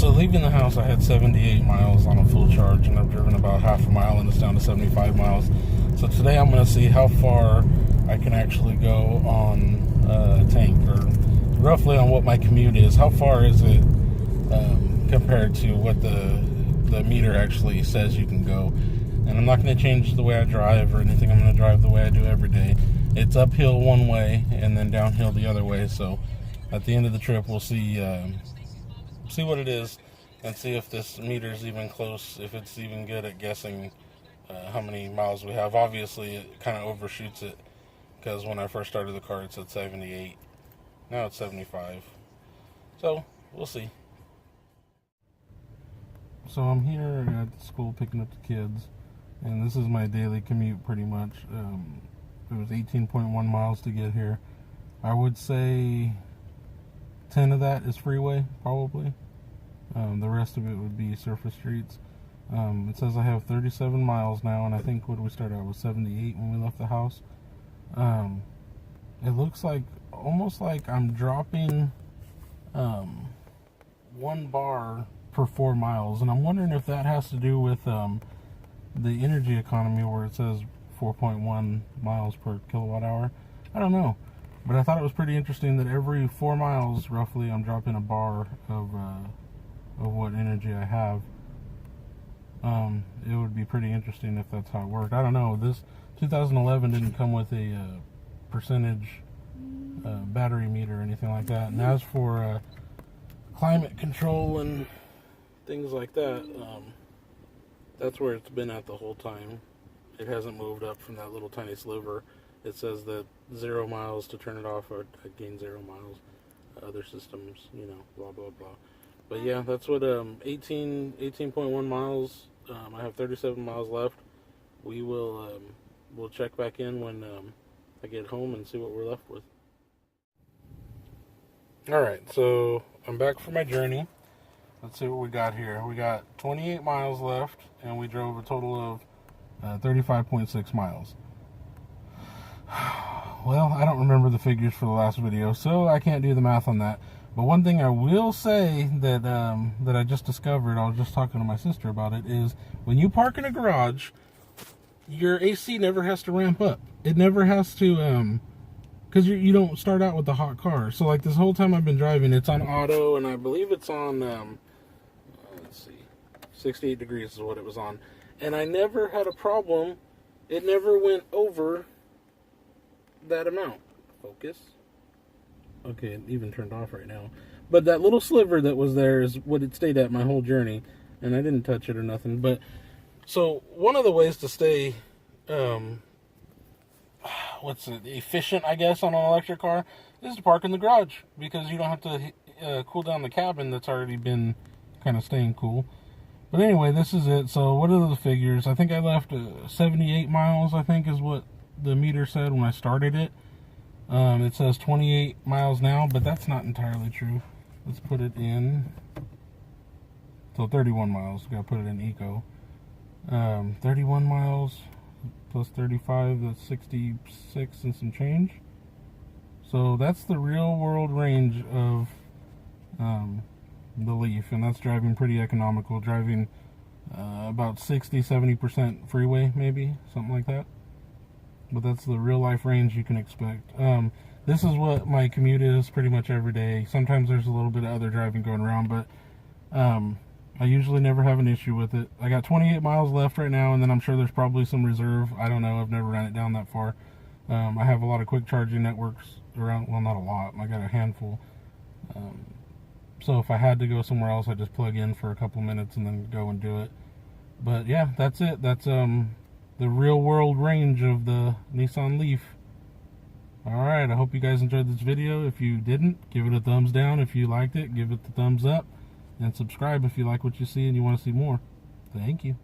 So leaving the house, I had 78 miles on a full charge, and I've driven about half a mile, and it's down to 75 miles. So today I'm going to see how far I can actually go on a tank, or roughly on what my commute is. How far is it compared to what the meter actually says you can go? And I'm not going to change the way I drive or anything. I'm going to drive the way I do every day. It's uphill one way and then downhill the other way. So at the end of the trip, we'll see what it is and see if this meter is even close, if it's even good at guessing how many miles we have. Obviously, it kind of overshoots it, because when I first started the car, it said 78. Now it's 75. So we'll see. So I'm here at school picking up the kids, and this is my daily commute pretty much. It was 18.1 miles to get here. I would say 10 of that is freeway, probably. The rest of it would be surface streets. It says I have 37 miles now, and I think what we started out was 78 when we left the house. It looks like almost like I'm dropping 1 bar per 4 miles, and I'm wondering if that has to do with the energy economy, where it says 4.1 miles per kilowatt hour. I don't know, but I thought it was pretty interesting that every 4 miles roughly I'm dropping a bar of what energy I have. It would be pretty interesting if that's how it worked. I don't know. This 2011 didn't come with a percentage battery meter or anything like that. And as for climate control and things like that, that's where it's been at the whole time. It hasn't moved up from that little tiny sliver. It says that 0 miles to turn it off, or I gain 0 miles. Other systems, blah blah blah. But yeah, that's what 18.1 miles. I have 37 miles left. We will we'll check back in when I get home and see what we're left with. All right, so I'm back for my journey. Let's see what we got here. We got 28 miles left, and we drove a total of 35.6 miles. Well, I don't remember the figures for the last video, so I can't do the math on that. But one thing I will say that that I just discovered, I was just talking to my sister about it, is when you park in a garage, your AC never has to ramp up. It never has to, because you don't start out with the hot car. So like this whole time I've been driving, it's on auto, and I believe it's on, let's see, 68 degrees is what it was on. And I never had a problem. It never went over that amount. Focus. Okay, it even turned off right now. But that little sliver that was there is what it stayed at my whole journey. And I didn't touch it or nothing. But so one of the ways to stay efficient, I guess, on an electric car is to park in the garage, because you don't have to cool down the cabin that's already been kind of staying cool. But anyway, this is it. So what are the figures? I think I left 78 miles, I think is what the meter said when I started it. It says 28 miles now, but that's not entirely true. Let's put it in. So 31 miles. Got to put it in eco. 31 miles plus 35, that's 66 and some change. So that's the real world range of the Leaf, and that's driving pretty economical. Driving about 60-70% freeway, maybe, something like that. But that's the real life range you can expect. This is what my commute is pretty much every day. Sometimes there's a little bit of other driving going around, but I usually never have an issue with it. I got 28 miles left right now, and then I'm sure there's probably some reserve. I don't know. I've never ran it down that far. I have a lot of quick charging networks around. Well, not a lot. I got a handful. So if I had to go somewhere else, I'd just plug in for a couple minutes and then go and do it. But yeah, that's it. That's the real world range of the Nissan Leaf. Alright, I hope you guys enjoyed this video. If you didn't, give it a thumbs down. If you liked it, give it the thumbs up. And subscribe if you like what you see and you want to see more. Thank you.